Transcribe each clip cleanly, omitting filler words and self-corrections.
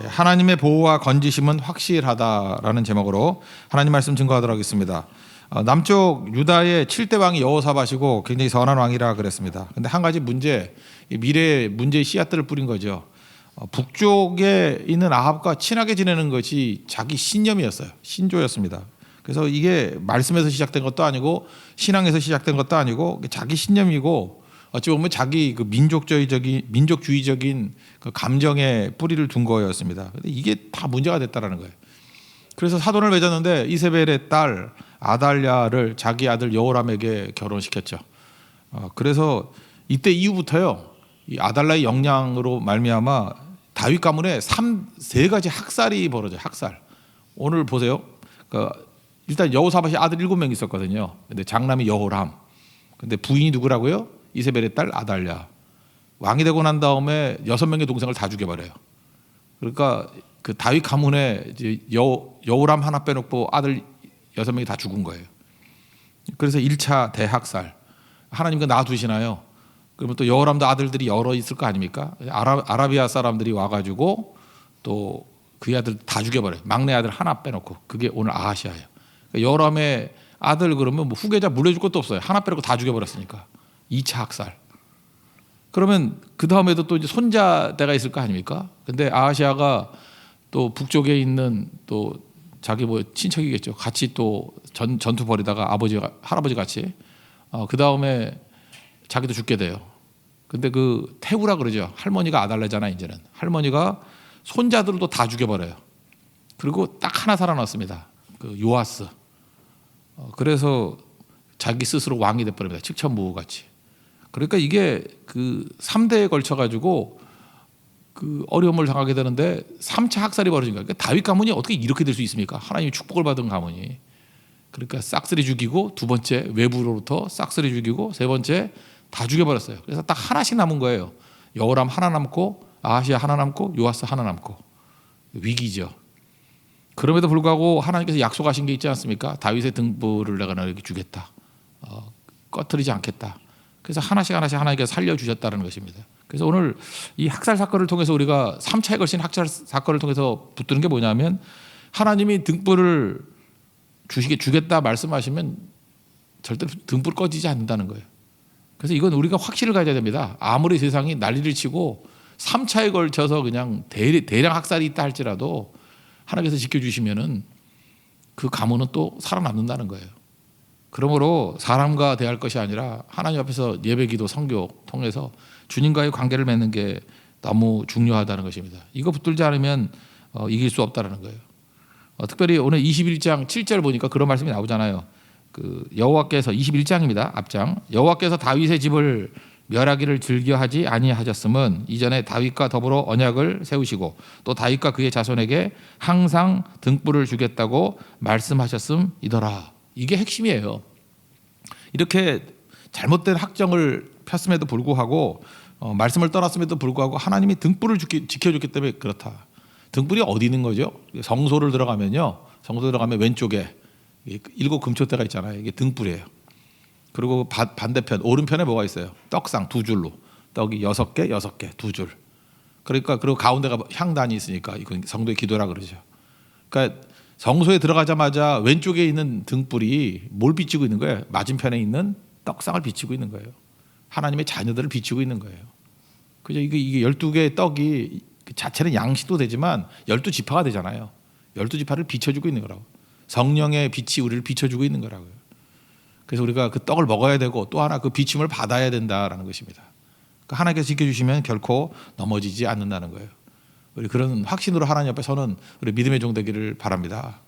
하나님의 보호와 건지심은 확실하다라는 제목으로 하나님 말씀 증거하도록 하겠습니다. 남쪽 유다의 7대 왕이 여호사밧이고 굉장히 선한 왕이라 그랬습니다. 근데 한 가지 문제, 미래의 문제의 씨앗들을 뿌린 거죠. 북쪽에 있는 아합과 친하게 지내는 것이 자기 신념이었어요. 신조였습니다. 그래서 이게 말씀에서 시작된 것도 아니고 신앙에서 시작된 것도 아니고 자기 신념이고 어찌 보면 자기 그 민족주의적인 그 감정에 뿌리를 둔 거였습니다. 근데 이게 다 문제가 됐다라는 거예요. 그래서 사돈을 맺었는데 이세벨의 딸 아달랴를 자기 아들 여호람에게 결혼시켰죠. 그래서 이때 이후부터요, 이 아달랴의 영향으로 말미암아 다윗 가문에 세 가지 학살이 벌어져요. 학살. 오늘 보세요. 일단 여호사밧이 아들 7명 있었거든요. 근데 장남이 여호람. 근데 부인이 누구라고요? 이세벨의 딸 아달랴. 왕이 되고 난 다음에 6명의 동생을 다 죽여버려요. 그러니까 그 다윗 가문에 이제 여호람 하나 빼놓고 아들 6명이 다 죽은 거예요. 그래서 1차 대학살. 하나님과 놔두시나요? 그러면 또 여호람도 아들들이 여러 있을 거 아닙니까? 아라비아 사람들이 와가지고 또 그 아들 다 죽여버려요. 막내 아들 하나 빼놓고. 그게 오늘 아하시아예요. 그러니까 여호람의 아들 그러면 뭐 후계자 물려줄 것도 없어요. 하나 빼놓고 다 죽여버렸으니까. 2차 학살. 그러면 그 다음에도 또 이제 손자대가 있을 거 아닙니까? 근데 아하시아가 또 북쪽에 있는 또 자기 뭐 친척이겠죠. 같이 또 전투 벌이다가 할아버지 같이 그 다음에 자기도 죽게 돼요. 근데 그 태우라 그러죠. 할머니가 아달랴잖아. 이제는 할머니가 손자들도 다 죽여버려요. 그리고 딱 하나 살아났습니다. 그 요아스. 그래서 자기 스스로 왕이 돼버립니다. 칙천무후같이. 그러니까 이게 그 3대에 걸쳐 가지고 그 어려움을 당하게 되는데 3차 학살이 벌어진 거예요. 그러니까 다윗 가문이 어떻게 이렇게 될 수 있습니까? 하나님이 축복을 받은 가문이. 그러니까 싹쓸이 죽이고, 두 번째 외부로부터 싹쓸이 죽이고, 세 번째 다 죽여버렸어요. 그래서 딱 하나씩 남은 거예요. 여호람 하나 남고, 아하시아 하나 남고, 요아스 하나 남고. 위기죠. 그럼에도 불구하고 하나님께서 약속하신 게 있지 않습니까? 다윗의 등불을 내가 너에게 주겠다. 꺼트리지 않겠다. 그래서 하나씩 하나님께서 살려주셨다는 것입니다. 그래서 오늘 이 학살 사건을 통해서 우리가 3차에 걸친 학살 사건을 통해서 붙드는 게 뭐냐면, 하나님이 등불을 주겠다 말씀하시면 절대 등불 꺼지지 않는다는 거예요. 그래서 이건 우리가 확신을 가져야 됩니다. 아무리 세상이 난리를 치고 3차에 걸쳐서 그냥 대량 학살이 있다 할지라도 하나님께서 지켜주시면은 그 가문은 또 살아남는다는 거예요. 그러므로 사람과 대할 것이 아니라 하나님 앞에서 예배기도 선교 통해서 주님과의 관계를 맺는 게 너무 중요하다는 것입니다. 이거 붙들지 않으면 이길 수 없다는 거예요. 특별히 오늘 21장 7절 보니까 그런 말씀이 나오잖아요. 그 여호와께서 21장입니다. 앞장. 여호와께서 다윗의 집을 멸하기를 즐겨하지 아니하셨음은 이전에 다윗과 더불어 언약을 세우시고 또 다윗과 그의 자손에게 항상 등불을 주겠다고 말씀하셨음이더라. 이게 핵심이에요. 이렇게 잘못된 학정을 폈음에도 불구하고 말씀을 떠났음에도 불구하고 하나님이 등불을 지켜줬기 때문에 그렇다. 등불이 어디 있는 거죠? 성소를 들어가면요. 성소 들어가면 왼쪽에 7 금초대가 있잖아요. 이게 등불이에요. 그리고 반대편 오른편에 뭐가 있어요? 떡상 2줄로. 떡이 6개, 6개, 2줄. 그러니까 그리고 가운데가 향단이 있으니까 이건 성도의 기도라 그러죠. 그러니까 성소에 들어가자마자 왼쪽에 있는 등불이 뭘 비추고 있는 거예요? 맞은편에 있는 떡상을 비추고 있는 거예요. 하나님의 자녀들을 비추고 있는 거예요. 그죠? 이게 12개의 떡이 자체는 양식도 되지만 12지파가 되잖아요. 12지파를 비춰주고 있는 거라고. 성령의 빛이 우리를 비춰주고 있는 거라고요. 그래서 우리가 그 떡을 먹어야 되고 또 하나 그 비춤을 받아야 된다라는 것입니다. 그러니까 하나님께서 지켜주시면 결코 넘어지지 않는다는 거예요. 우리 그런 확신으로 하나님 앞에 서는 우리 믿음의 종 되기를 바랍니다.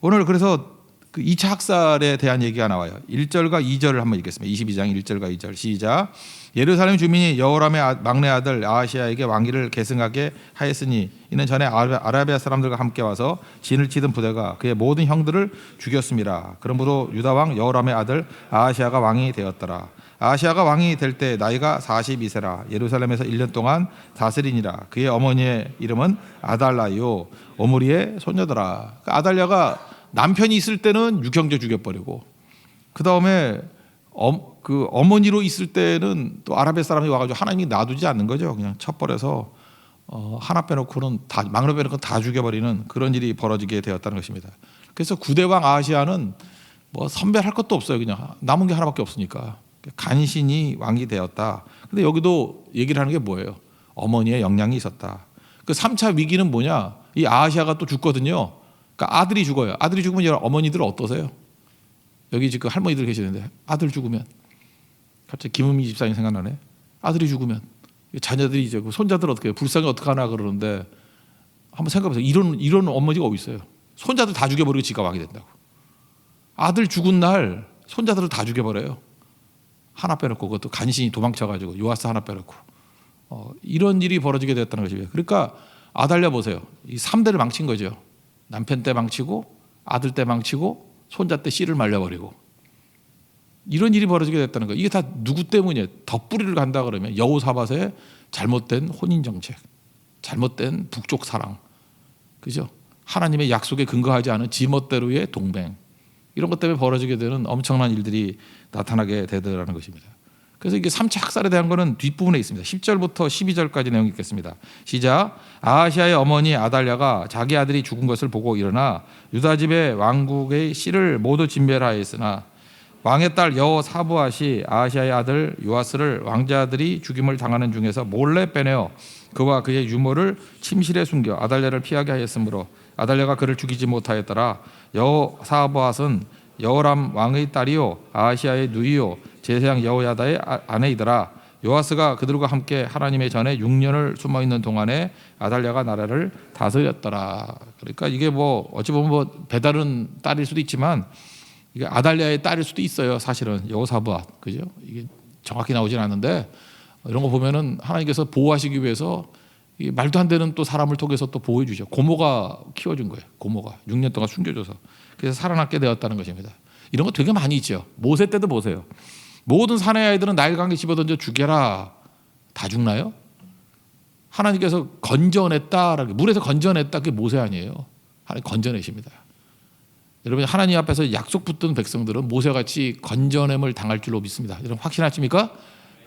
오늘 그래서 그 2차 학살에 대한 얘기가 나와요. 1절과 2절을 한번 읽겠습니다. 22장 1절과 2절 시작. 예루살렘 주민이 여호람의 막내 아들 아하시아에게 왕위를 계승하게 하였으니 이는 전에 아라비아 사람들과 함께 와서 진을 치던 부대가 그의 모든 형들을 죽였습니다. 그러므로 유다 왕 여호람의 아들 아하시아가 왕이 되었더라. 아하시아가 왕이 될 때 나이가 42세라 예루살렘에서 1년 동안 다스리니라. 그의 어머니의 이름은 아달랴요 오므리의 손녀더라. 아달랴가 남편이 있을 때는 육형제 죽여버리고 그 다음에 그 어머니로 있을 때는 또 아라비아 사람이 와가지고 하나님이 놔두지 않는 거죠. 그냥 쳐버려서 하나 빼놓고는 다 막내 빼놓고 다 죽여버리는 그런 일이 벌어지게 되었다는 것입니다. 그래서 구대왕 아하시야는 뭐 선별할 것도 없어요. 그냥 남은 게 하나밖에 없으니까 간신히 왕이 되었다. 근데 여기도 얘기를 하는 게 뭐예요? 어머니의 영향이 있었다. 그 3차 위기는 뭐냐? 이 아하시야가 또 죽거든요. 그러니까 아들이 죽어요. 아들이 죽으면 어머니들 어떠세요? 여기 지금 할머니들 계시는데 아들 죽으면 갑자기 김은미 집사님 생각나네. 아들이 죽으면 자녀들이 이제 손자들 어떻게 해요? 불쌍히 어떻게 하나 그러는데 한번 생각해보세요. 이런 어머니가 어디 있어요? 손자들 다 죽여버리고 지가 왕이 된다고. 아들 죽은 날 손자들을 다 죽여버려요. 하나 빼놓고 그것도 간신히 도망쳐가지고 요아스 하나 빼놓고 이런 일이 벌어지게 됐다는 것이죠. 그러니까 아달랴 보세요. 이 3대를 망친 거죠. 남편 때 망치고 아들 때 망치고 손자 때 씨를 말려버리고 이런 일이 벌어지게 됐다는 거예요. 이게 다 누구 때문이에요? 덧뿌리를 간다 그러면 여호사밧의 잘못된 혼인 정책, 잘못된 북쪽 사랑, 그죠? 하나님의 약속에 근거하지 않은 지멋대로의 동맹, 이런 것 때문에 벌어지게 되는 엄청난 일들이 나타나게 되더라는 것입니다. 그래서 이게 3차 학살에 대한 것은 뒷부분에 있습니다. 10절부터 12절까지 내용이 있겠습니다. 시작. 아하시야의 어머니 아달랴가 자기 아들이 죽은 것을 보고 일어나 유다 집의 왕국의 씨를 모두 진멸하였으나 왕의 딸 여호사밧이 아하시야의 아들 요아스를 왕자들이 죽임을 당하는 중에서 몰래 빼내어 그와 그의 유모를 침실에 숨겨 아달랴를 피하게 하였으므로 아달랴가 그를 죽이지 못하였더라. 여호사밧은 여호람 왕의 딸이요 아하시야의 누이요 제사장 여호야다의 아내이더라. 요아스가 그들과 함께 하나님의 전에 6년을 숨어 있는 동안에 아달랴가 나라를 다스렸더라. 그러니까 이게 뭐 어찌 보면 뭐 배다른 딸일 수도 있지만 이게 아달랴의 딸일 수도 있어요. 사실은 여호사밧, 그죠? 이게 정확히 나오진 않는데 이런 거 보면은 하나님께서 보호하시기 위해서 말도 안 되는 또 사람을 통해서 또 보호해 주죠. 고모가 키워준 거예요. 고모가 6년 동안 숨겨줘서 그래서 살아남게 되었다는 것입니다. 이런 거 되게 많이 있죠. 모세 때도 보세요. 모든 사내 아이들은 나일강에 집어던져 죽여라. 다 죽나요? 하나님께서 건져냈다라고, 물에서 건져냈다, 그게 모세 아니에요. 하나님 건져내십니다. 여러분, 하나님 앞에서 약속 붙든 백성들은 모세같이 건져냄을 당할 줄로 믿습니다. 여러분 확신하십니까?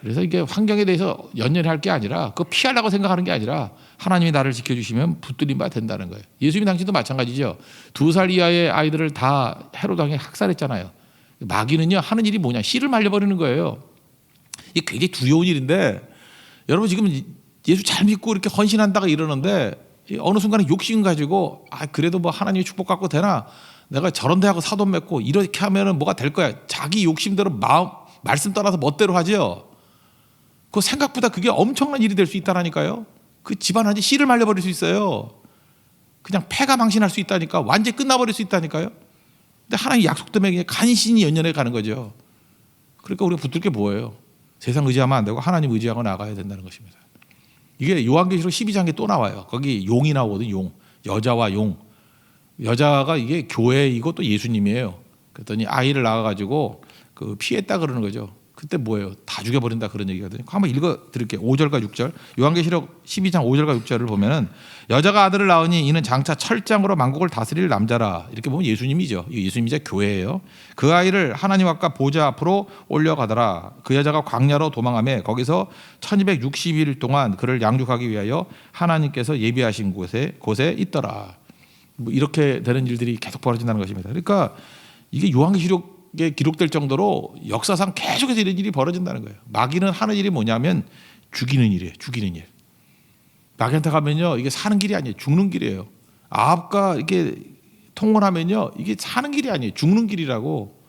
그래서 이게 환경에 대해서 연연히 할 게 아니라 그거 피하려고 생각하는 게 아니라 하나님이 나를 지켜주시면 붙들림 바 된다는 거예요. 예수님 당시도 마찬가지죠. 2살 이하의 아이들을 다 헤롯 왕이 학살했잖아요. 마귀는요 하는 일이 뭐냐, 씨를 말려버리는 거예요. 이게 굉장히 두려운 일인데 여러분 지금 예수 잘 믿고 이렇게 헌신한다가 이러는데 어느 순간에 욕심 가지고 그래도 뭐 하나님의 축복 갖고 되나, 내가 저런 데하고 사돈 맺고 이렇게 하면은 뭐가 될 거야. 자기 욕심대로 말씀 따라서 멋대로 하죠. 그 생각보다 그게 엄청난 일이 될 수 있다라니까요. 그 집안 완전히 씨를 말려버릴 수 있어요. 그냥 폐가 망신할 수 있다니까. 완전히 끝나버릴 수 있다니까요. 근데 하나님 약속 때문에 간신히 연연해 가는 거죠. 그러니까 우리가 붙들 게 뭐예요? 세상 의지하면 안 되고 하나님 의지하고 나가야 된다는 것입니다. 이게 요한계시록 12장에 또 나와요. 거기 용이 나오거든. 용, 여자와 용. 여자가 이게 교회이고 또 예수님이에요. 그랬더니 아이를 낳아가지고 그 피했다 그러는 거죠. 그때 뭐예요? 다 죽여버린다 그런 얘기거든요. 한번 읽어 드릴게요. 5절과 6절. 요한계시록 12장 5절과 6절을 보면은 여자가 아들을 낳으니 이는 장차 철장으로 만국을 다스릴 남자라. 이렇게 보면 예수님이죠. 예수님이자 교회예요. 그 아이를 하나님 앞과 보좌 앞으로 올려가더라. 그 여자가 광야로 도망하며 거기서 1260일 동안 그를 양육하기 위하여 하나님께서 예비하신 곳에 있더라. 뭐 이렇게 되는 일들이 계속 벌어진다는 것입니다. 그러니까 이게 요한계시록 기록될 정도로 역사상 계속해서 이런 일이 벌어진다는 거예요. 마귀는 하는 일이 뭐냐면 죽이는 일이에요. 죽이는 일. 마귀한테 가면요 이게 사는 길이 아니에요. 죽는 길이에요. 아합과 이렇게 통혼하면요 이게 사는 길이 아니에요. 죽는 길이라고.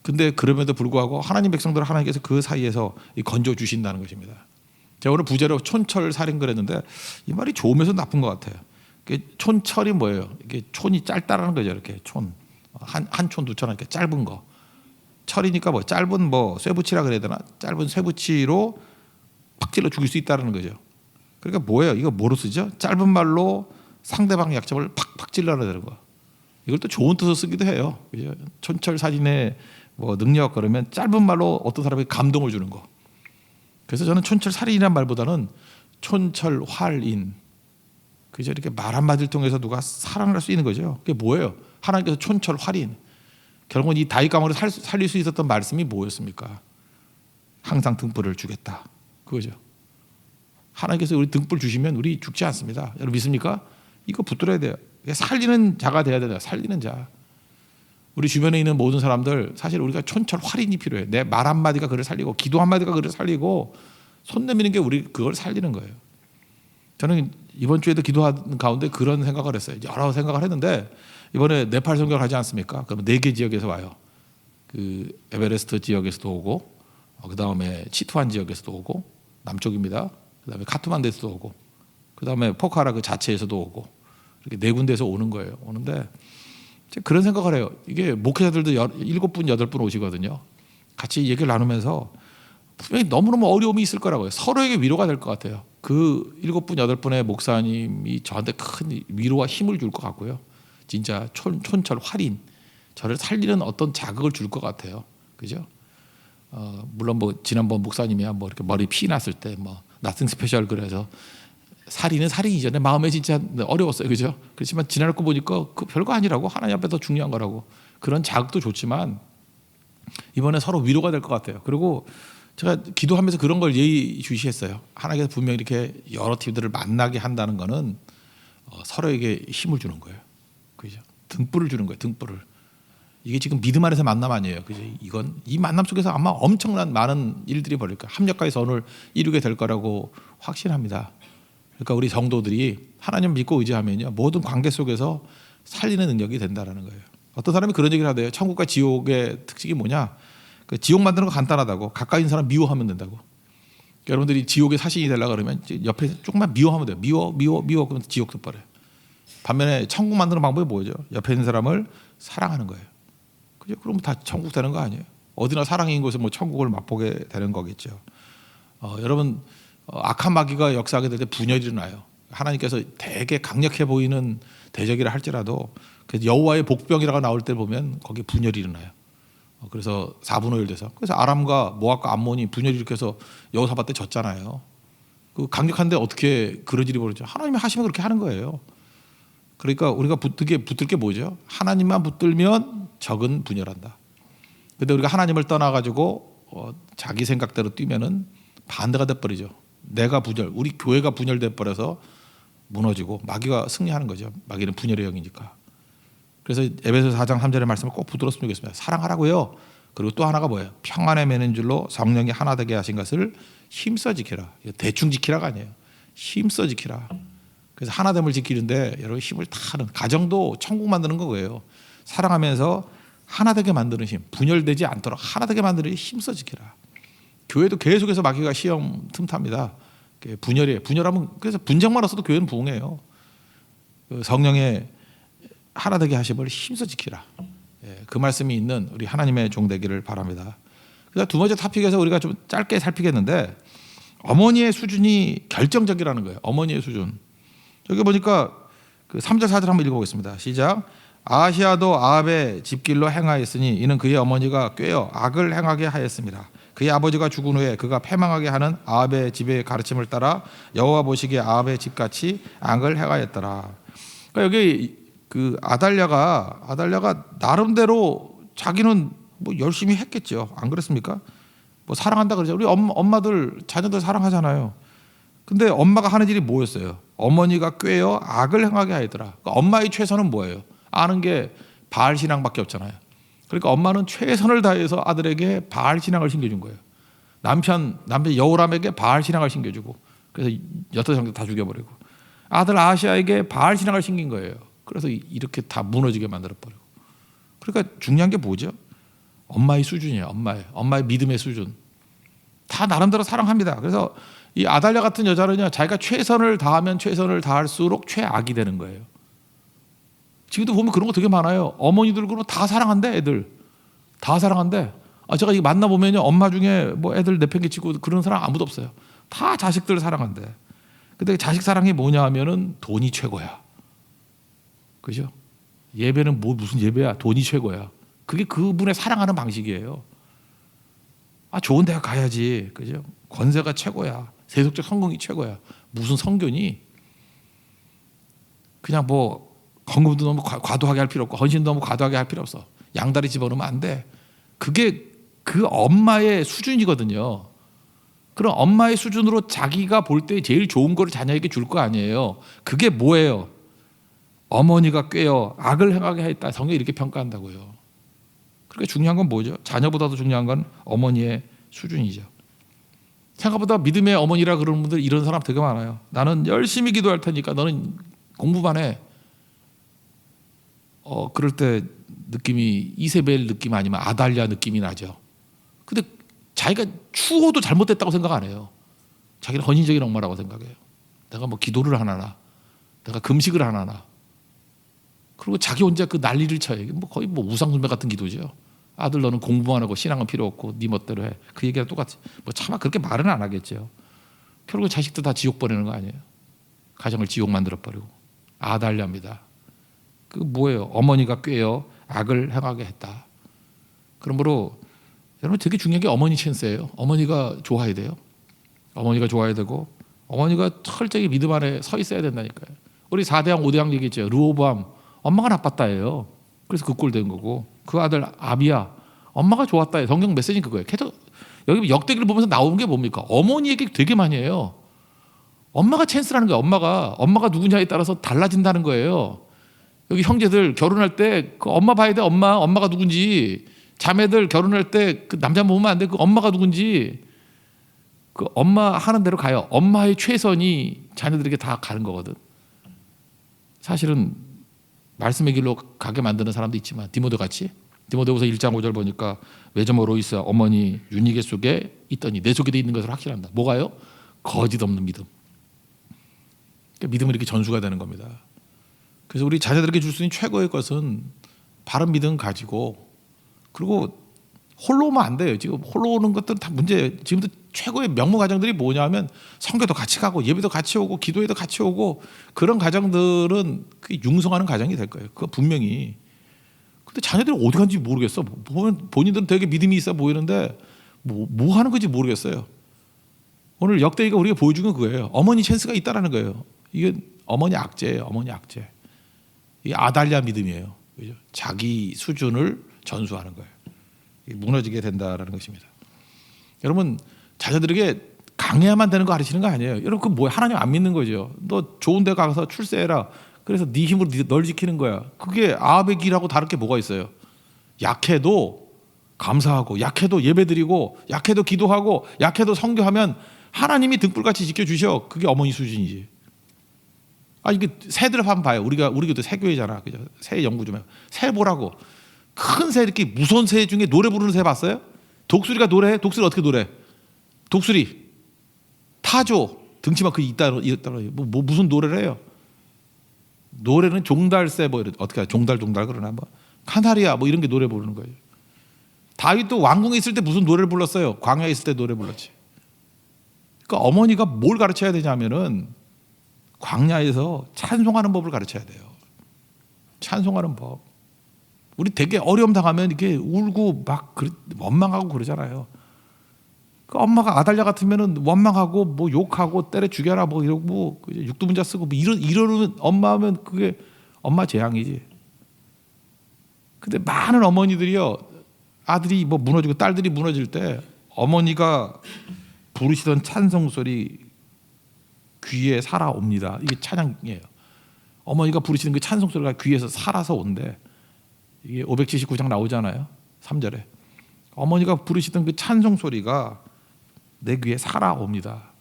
근데 그럼에도 불구하고 하나님 백성들을 하나님께서 그 사이에서 건져 주신다는 것입니다. 제가 오늘 부제로 촌철 살인 그랬는데 이 말이 좋으면서 나쁜 것 같아요. 촌철이 뭐예요? 이게 촌이 짧다라는 거죠. 이렇게 촌. 한 촌, 두 촌 이렇게 짧은 거. 철이니까 뭐 짧은 뭐 쇠붙이라 그래야 되나? 짧은 쇠붙이로 팍 찔러 죽일 수 있다는 거죠. 그러니까 뭐예요? 이거 뭐로 쓰죠? 짧은 말로 상대방의 약점을 팍팍 찔러야 되는 거. 이걸 또 좋은 뜻으로 쓰기도 해요. 그죠? 촌철 살인의 뭐 능력 그러면 짧은 말로 어떤 사람에게 감동을 주는 거. 그래서 저는 촌철 살인이라는 말보다는 촌철 활인. 그죠? 이렇게 말 한마디를 통해서 누가 사랑을 할 수 있는 거죠. 그게 뭐예요? 하나님께서 촌철 활인. 결국은 이 다윗 가문을 살릴 수 있었던 말씀이 뭐였습니까? 항상 등불을 주겠다. 그거죠. 하나님께서 우리 등불 주시면 우리 죽지 않습니다. 여러분 믿습니까? 이거 붙들어야 돼요. 살리는 자가 돼야 돼요. 살리는 자. 우리 주변에 있는 모든 사람들 사실 우리가 촌철 활인이 필요해요. 내 말 한마디가 그를 살리고 기도 한마디가 그를 살리고 손 내미는 게 우리 그걸 살리는 거예요. 저는 이번 주에도 기도하는 가운데 그런 생각을 했어요. 여러 생각을 했는데 이번에 네팔 선교를 하지 않습니까? 그럼 4개 지역에서 와요. 그 에베레스트 지역에서도 오고 그 다음에 치투안 지역에서도 오고 남쪽입니다. 그 다음에 카투만두에서도 오고 그 다음에 포카라 그 자체에서도 오고 이렇게 4군데에서 오는 거예요. 오는데 그런 생각을 해요. 이게 목회자들도 7분, 8분 오시거든요. 같이 얘기를 나누면서 분명히 너무너무 어려움이 있을 거라고요. 서로에게 위로가 될 것 같아요. 그 7분, 8분의 목사님이 저한테 큰 위로와 힘을 줄 것 같고요. 진짜 촌철 활인, 저를 살리는 어떤 자극을 줄 것 같아요. 그죠? 물론 뭐 지난번 목사님이야 뭐 이렇게 머리 피 났을 때 뭐 나승 스페셜 그래서 살인은 살인이죠. 내 마음에 진짜 어려웠어요. 그죠? 그렇지만 지나고 보니까 그 별거 아니라고 하나님 앞에 더 중요한 거라고 그런 자극도 좋지만 이번에 서로 위로가 될 것 같아요. 그리고 제가 기도하면서 그런 걸 예의주시했어요. 하나님께서 분명히 이렇게 여러 팀들을 만나게 한다는 거는 서로에게 힘을 주는 거예요. 그죠? 등불을 주는 거예요. 등불을. 이게 지금 믿음 안에서 만남 아니에요. 그죠? 이건 이 만남 속에서 아마 엄청난 많은 일들이 벌어질 거예요. 합력과의 선을 이루게 될 거라고 확신합니다. 그러니까 우리 성도들이 하나님 믿고 의지하면요 모든 관계 속에서 살리는 능력이 된다라는 거예요. 어떤 사람이 그런 얘기를 하대요. 천국과 지옥의 특징이 뭐냐? 그 지옥 만드는 거 간단하다고. 가까이 있는 사람 미워하면 된다고. 여러분들이 지옥의 사신이 되려고 그러면 옆에 조금만 미워하면 돼요. 미워 그러면 지옥 득버려요. 반면에 천국 만드는 방법이 뭐죠? 옆에 있는 사람을 사랑하는 거예요. 그죠? 그럼 다 천국 되는 거 아니에요? 어디나 사랑인 곳에 뭐 천국을 맛보게 되는 거겠죠. 여러분 악한 마귀가 역사하게 될 때 분열이 일어나요. 하나님께서 되게 강력해 보이는 대적이라 할지라도 여호와의 복병이라고 나올 때 보면 거기에 분열이 일어나요. 그래서 4분의 1 돼서 그래서 아람과 모압과 암몬이 분열을 일으켜서 여호사밧 때 졌잖아요. 그 강력한데 어떻게 그런 일이 벌어지죠? 하나님이 하시면 그렇게 하는 거예요. 그러니까 우리가 붙들 게 뭐죠? 하나님만 붙들면 적은 분열한다. 근데 우리가 하나님을 떠나가지고 자기 생각대로 뛰면은 반대가 돼버리죠. 내가 분열, 우리 교회가 분열돼 버려서 무너지고 마귀가 승리하는 거죠. 마귀는 분열의 영이니까. 그래서 에베소서 4장 3절의 말씀을 꼭 붙들었으면 좋겠습니다. 사랑하라고요. 그리고 또 하나가 뭐예요? 평안에 매는 줄로 성령이 하나 되게 하신 것을 힘써 지키라. 대충 지키라가 아니에요. 힘써 지키라. 그래서 하나됨을 지키는데 여러분 힘을 다 하는 가정도 천국 만드는 거예요. 사랑하면서 하나 되게 만드는 힘, 분열되지 않도록 하나 되게 만드는 힘써 지키라. 교회도 계속해서 마귀가 시험 틈탑니다. 분열이에요. 분열하면 그래서 분쟁만 없어도 교회는 부흥해요. 성령의 하나 되게 하심을 힘써 지키라. 그 말씀이 있는 우리 하나님의 종 되기를 바랍니다. 그래서 두 번째 토픽에서 우리가 좀 짧게 살피겠는데 어머니의 수준이 결정적이라는 거예요. 어머니의 수준. 저기 보니까 그 3절 4절 한번 읽어보겠습니다. 시작. 아하시아도 아합의 집길로 행하였으니 이는 그의 어머니가 꾀어 악을 행하게 하였습니다. 그의 아버지가 죽은 후에 그가 패망하게 하는 아합의 집의 가르침을 따라 여호와 보시기에 아합의 집같이 악을 행하였더라. 그러니까 여기 그 아달랴가 나름대로 자기는 뭐 열심히 했겠죠. 안 그렇습니까? 뭐 사랑한다 그러죠. 우리 엄마들 자녀들 사랑하잖아요. 근데 엄마가 하는 일이 뭐였어요? 어머니가 꾀어 악을 행하게 하였더라. 그러니까 엄마의 최선은 뭐예요? 아는 게 바알 신앙밖에 없잖아요. 그러니까 엄마는 최선을 다해서 아들에게 바알 신앙을 심겨준 거예요. 남편 여호람에게 바알 신앙을 심겨주고 그래서 여섯 형제 다 죽여버리고 아들 아하시아에게 바알 신앙을 심긴 거예요. 그래서 이렇게 다 무너지게 만들어버리고. 그러니까 중요한 게 뭐죠? 엄마의 수준이에요. 엄마의 믿음의 수준. 다 나름대로 사랑합니다. 그래서 이 아달랴 같은 여자는요, 자기가 최선을 다하면 최선을 다할수록 최악이 되는 거예요. 지금도 보면 그런 거 되게 많아요. 어머니들 그러면 다 사랑한대, 애들. 다 사랑한대. 제가 이거 만나보면요, 엄마 중에 뭐 애들 내팽개치고 그런 사람 아무도 없어요. 다 자식들 사랑한대. 근데 자식 사랑이 뭐냐 하면은 돈이 최고야. 그죠? 예배는 무슨 예배야? 돈이 최고야. 그게 그분의 사랑하는 방식이에요. 좋은 대학 가야지. 그죠? 권세가 최고야. 세속적 성공이 최고야. 무슨 성견이? 그냥 뭐 헌금도 너무 과도하게 할 필요 없고 헌신도 너무 과도하게 할 필요 없어. 양다리 집어넣으면 안 돼. 그게 그 엄마의 수준이거든요. 그럼 엄마의 수준으로 자기가 볼 때 제일 좋은 거를 자녀에게 줄 거 아니에요. 그게 뭐예요? 어머니가 꾀어 악을 행하게 했다. 성경이 이렇게 평가한다고요. 그러니까 중요한 건 뭐죠? 자녀보다도 중요한 건 어머니의 수준이죠. 생각보다 믿음의 어머니라 그러는 분들 이런 사람 되게 많아요. 나는 열심히 기도할 테니까 너는 공부만 해. 그럴 때 느낌이 이세벨 느낌 아니면 아달랴 느낌이 나죠. 근데 자기가 추호도 잘못됐다고 생각 안 해요. 자기는 헌신적인 엄마라고 생각해요. 내가 뭐 기도를 하나나, 내가 금식을 하나나. 그리고 자기 혼자 그 난리를 쳐요. 뭐 거의 뭐 우상숭배 같은 기도죠. 아들 너는 공부만 하고 신앙은 필요 없고 네 멋대로 해. 그 얘기랑 똑같이. 뭐 차마 그렇게 말은 안 하겠죠. 결국 자식들 다 지옥 보내는 거 아니에요. 가정을 지옥 만들어 버리고. 아달랴입니다. 그 뭐예요? 어머니가 꾀어 악을 행하게 했다. 그러므로 여러분 되게 중요한 게 어머니 찬스예요. 어머니가 좋아야 돼요. 어머니가 좋아야 되고 어머니가 철저히 믿음 안에 서 있어야 된다니까요. 우리 4대왕 5대왕 얘기했죠. 르호보암 엄마가 나빴다예요. 그래서 그 꼴 된 거고 그 아들 아비야 엄마가 좋았다예요. 성경 메시지는 그거예요. 계속 여기 역대기를 보면서 나오는 게 뭡니까? 어머니 얘기 되게 많이 해요. 엄마가 찬스라는 거예요. 엄마가 누구냐에 따라서 달라진다는 거예요. 여기 형제들 결혼할 때 그 엄마 봐야 돼. 엄마가 누군지. 자매들 결혼할 때 그 남자 보면 안 돼. 그 엄마가 누군지. 그 엄마 하는 대로 가요. 엄마의 최선이 자녀들에게 다 가는 거거든. 사실은 말씀의 길로 가게 만드는 사람도 있지만 디모데 같이 디모데후서 1장 5절 보니까 외조모 로이스 어머니 유니게 속에 있더니 내 속에도 있는 것을 확신한다. 뭐가요? 거짓 없는 믿음. 그러니까 믿음은 이렇게 전수가 되는 겁니다. 그래서 우리 자녀들에게 줄 수 있는 최고의 것은 바른 믿음 가지고 그리고 홀로 오면 안 돼요. 지금 홀로 오는 것들은 다 문제예요. 지금도 최고의 명문 가정들이 뭐냐면 성교도 같이 가고 예배도 같이 오고 기도회도 같이 오고 그런 가정들은 융성하는 가정이 될 거예요. 그거 분명히. 근데 자녀들이 어디 간지 모르겠어. 보면 본인들은 되게 믿음이 있어 보이는데 뭐 하는 건지 모르겠어요. 오늘 역대기가 우리가 보여준 건 그거예요. 어머니 찬스가 있다라는 거예요. 이게 어머니 악재예요. 어머니 악재. 이게 아달랴 믿음이에요. 그죠? 자기 수준을 전수하는 거예요. 무너지게 된다라는 것입니다. 여러분 자녀들에게 강해야만 되는 거 가르치는 거 아니에요. 여러분 그 뭐야? 하나님 안 믿는 거죠. 너 좋은 데 가서 출세해라. 그래서 네 힘으로 널 지키는 거야. 그게 아합의 길하고 다를 게 뭐가 있어요? 약해도 감사하고 약해도 예배드리고 약해도 기도하고 약해도 선교하면 하나님이 등불같이 지켜주셔. 그게 어머니 수준이지. 이게 새들 한번 봐요. 우리가 또 새교회잖아. 그죠? 새 연구 좀 해요. 새 보라고. 큰 새 이렇게 무서운 새 중에 노래 부르는 새 봤어요? 독수리가 노래해? 독수리 어떻게 노래? 독수리 타조 등치만 그 있다로 무슨 노래를 해요? 노래는 종달새 뭐 어떻게 해요? 종달 그러나 뭐 카나리아 뭐 이런 게 노래 부르는 거예요. 다윗도 왕궁에 있을 때 무슨 노래를 불렀어요? 광야에 있을 때 노래 불렀지. 그러니까 어머니가 뭘 가르쳐야 되냐면은 광야에서 찬송하는 법을 가르쳐야 돼요. 찬송하는 법. 우리 되게 어려움 당하면 이렇게 울고 막 원망하고 그러잖아요. 그 엄마가 아달랴 같으면은 원망하고 뭐 욕하고 때려 죽여라 뭐 이러고 육두문자 쓰고 뭐 이러는 엄마면 그게 엄마 재앙이지. 근데 많은 어머니들이요 아들이 뭐 무너지고 딸들이 무너질 때 어머니가 부르시던 찬송 소리 귀에 살아옵니다. 이게 찬양이에요. 어머니가 부르시는 그 찬송 소리가 귀에서 살아서 온대. 이게 579장 나오잖아요. 3절에 어머니가 부르시던 그 찬송 소리가 내 귀에 살아옵니다.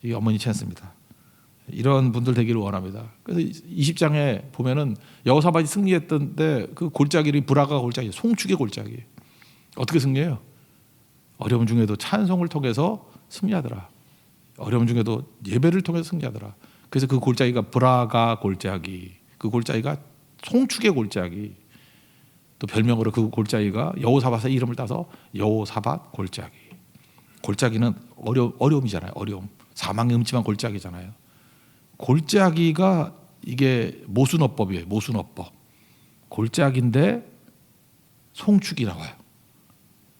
이게 어머니 찬스입니다. 이런 분들 되기를 원합니다. 그래서 20장에 보면은 여호사밧이 승리했던 때 그 골짜기를 브라가 골짜기, 송축의 골짜기. 어떻게 승리해요? 어려움 중에도 찬송을 통해서 승리하더라. 어려움 중에도 예배를 통해서 승리하더라. 그래서 그 골짜기가 브라가 골짜기, 그 골짜기가 송축의 골짜기. 또 별명으로 그 골짜기가 여호사밧의 이름을 따서 여호사밧 골짜기. 골짜기는 어려움이잖아요. 어려움. 사망의 음침한 골짜기잖아요. 골짜기가 이게 모순어법이에요. 모순어법. 골짜기인데 송축이 나와요.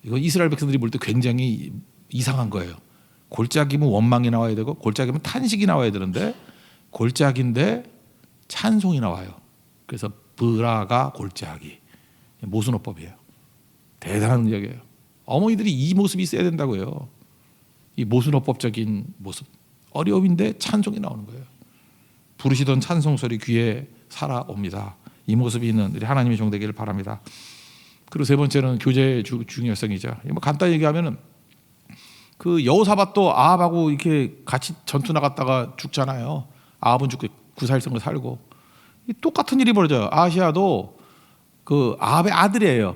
이거 이스라엘 백성들이 볼 때 굉장히 이상한 거예요. 골짜기면 원망이 나와야 되고 골짜기면 탄식이 나와야 되는데 골짜기인데 찬송이 나와요. 그래서 브라가 골짜기. 모순어법이에요. 대단한 능력이에요. 어머니들이 이 모습이 있어야 된다고요. 이 모순어법적인 모습, 어려움인데 찬송이 나오는 거예요. 부르시던 찬송 소리 귀에 살아옵니다. 이 모습이 있는 우리 하나님의 종 되기를 바랍니다. 그리고 세 번째는 교제의 중요성이죠. 뭐 간단히 얘기하면은 그 여호사밧도 아합하고 이렇게 같이 전투 나갔다가 죽잖아요. 아합은 죽고 구살성을 살고 똑같은 일이 벌어져요. 아하시아도 그 아합의 아들이에요.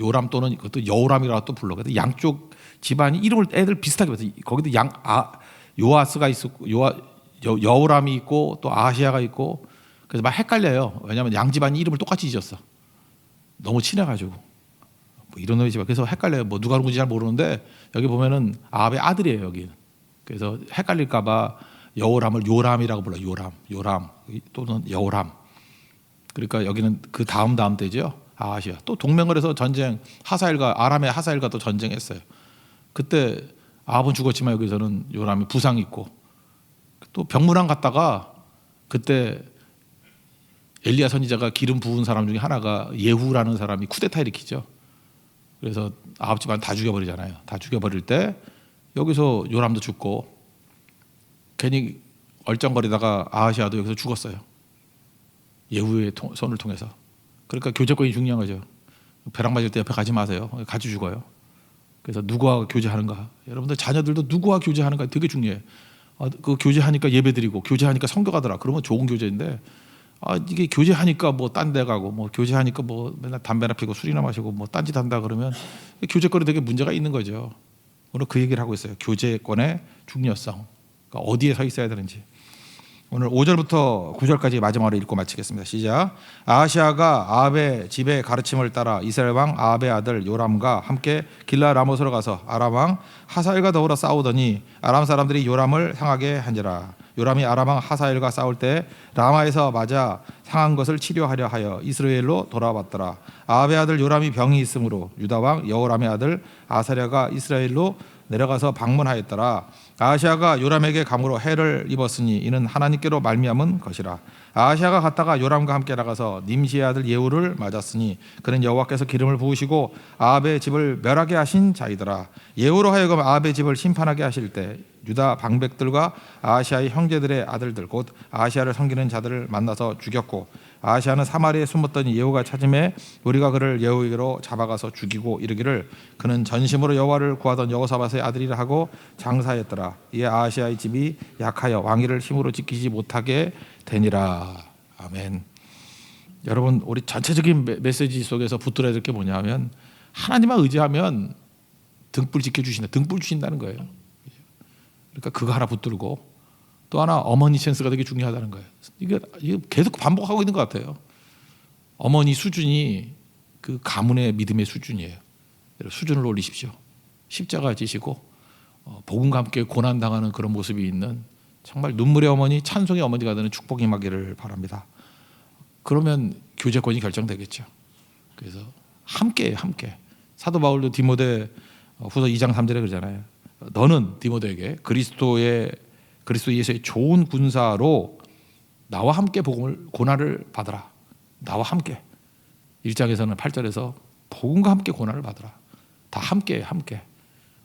요람 또는 그것도 여호람이라고 또 불러. 그래서 양쪽 집안이 이름을 애들 비슷하게 해서 거기도 요아스가 있었고 여호람이 있고 또 아하시아가 있고 그래서 막 헷갈려요. 왜냐하면 양 집안이 이름을 똑같이 지었어. 너무 친해가지고 뭐 이런 놈이 집안 그래서 헷갈려요. 뭐 누가 누군지 잘 모르는데 여기 보면은 아합의 아들이에요. 여기는 그래서 헷갈릴까봐 여호람을 요람이라고 불러. 요람 또는 여호람. 그러니까 여기는 그 다음 때죠. 아하시아 또 동맹을 해서 전쟁 아람의 하사엘과 또 전쟁했어요. 그때 아합은 죽었지만 여기서는 요람이 부상 있고 또 병문안 갔다가 그때 엘리야 선지자가 기름 부은 사람 중에 하나가 예후라는 사람이 쿠데타 일으키죠. 그래서 아합 집안 다 죽여버리잖아요. 다 죽여버릴 때 여기서 요람도 죽고 괜히 얼쩡거리다가 아하시아도 여기서 죽었어요. 예후의 손을 통해서. 그러니까 교제권이 중요한 거죠. 벼락 맞을 때 옆에 가지 마세요. 같이 죽어요. 그래서 누구와 교제하는가. 여러분들 자녀들도 누구와 교제하는가 되게 중요해요. 그 교제하니까 예배드리고 교제하니까 성교가더라. 그러면 좋은 교제인데 이게 교제하니까 뭐 딴 데 가고 뭐 교제하니까 뭐 맨날 담배나 피고 술이나 마시고 뭐 딴짓 한다 그러면 교제권에 되게 문제가 있는 거죠. 오늘 그 얘기를 하고 있어요. 교제권의 중요성. 그러니까 어디에 서 있어야 되는지. 오늘 5절부터 9절까지 마지막으로 읽고 마치겠습니다. 시작. 아하시아가 아합의 집의 가르침을 따라 이스라엘 왕 아합의 아들 요람과 함께 길라 라못으로 가서 아람 왕 하사엘과 더불어 싸우더니 아람 사람들이 요람을 상하게 한지라. 요람이 아람 왕 하사엘과 싸울 때 라마에서 맞아 상한 것을 치료하려 하여 이스라엘로 돌아왔더라. 아합의 아들 요람이 병이 있으므로 유다 왕 여호람의 아들 아사랴가 이스라엘로 내려가서 방문하였더라. 아하시아가 요람에게 감으로 해를 입었으니 이는 하나님께로 말미암은 것이라. 아하시아가 갔다가 요람과 함께 나가서 님시의 아들 예후를 맞았으니 그는 여호와께서 기름을 부으시고 아합의 집을 멸하게 하신 자이더라. 예후로 하여금 아합의 집을 심판하게 하실 때 유다 방백들과 아하시아의 형제들의 아들들 곧 아하시아를 섬기는 자들을 만나서 죽였고 아하시아는 사마리아에 숨었더니 예후가 찾음에 우리가 그를 예후에게로 잡아가서 죽이고 이르기를 그는 전심으로 여호와를 구하던 여호사밧의 아들이라 하고 장사했더라. 이에 아하시아의 집이 약하여 왕위를 힘으로 지키지 못하게 되니라. 아멘. 여러분 우리 전체적인 메시지 속에서 붙들어야 될 게 뭐냐면 하나님만 의지하면 등불 지켜주신다. 등불 주신다는 거예요. 그러니까 그거 하나 붙들고 또 하나 어머니 센스가 되게 중요하다는 거예요. 이게 계속 반복하고 있는 것 같아요. 어머니 수준이 그 가문의 믿음의 수준이에요. 수준을 올리십시오. 십자가 지시고 복음과 함께 고난당하는 그런 모습이 있는 정말 눈물의 어머니, 찬송의 어머니가 되는 축복이 임하기를 바랍니다. 그러면 교제권이 결정되겠죠. 그래서 함께 사도 바울도 디모데 후서 2장 3절에 그러잖아요. 너는 디모데에게 그리스도 예수의 좋은 군사로 나와 함께 고난을 받으라. 나와 함께. 1장에서는 8절에서 복음과 함께 고난을 받으라. 다 함께.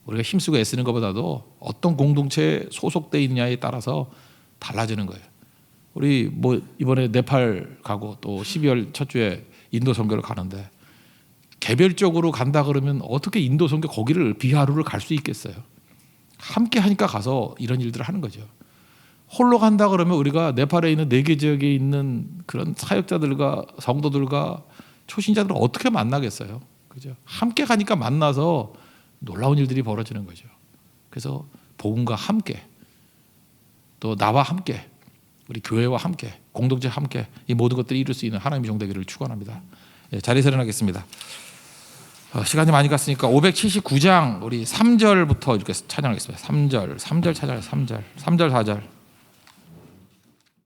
우리가 힘쓰고 애쓰는 것보다도 어떤 공동체에 소속돼 있느냐에 따라서 달라지는 거예요. 우리 뭐 이번에 네팔 가고 또 12월 첫 주에 인도 선교를 가는데 개별적으로 간다 그러면 어떻게 인도 선교 거기를 비하루를 갈 수 있겠어요? 함께 하니까 가서 이런 일들을 하는 거죠. 홀로 간다 그러면 우리가 네팔에 있는 4개 지역에 있는 그런 사역자들과 성도들과 초신자들을 어떻게 만나겠어요? 그죠? 함께 가니까 만나서 놀라운 일들이 벌어지는 거죠. 그래서 복음과 함께 또 나와 함께 우리 교회와 함께 공동체 함께 이 모든 것들을 이룰 수 있는 하나님의 종 되기를 축원합니다. 자리에서 일어나겠습니다. 시간이 많이 갔으니까 579장 우리 3절부터 이렇게 찬양하겠습니다. 3절 찬양해요. 3절 4절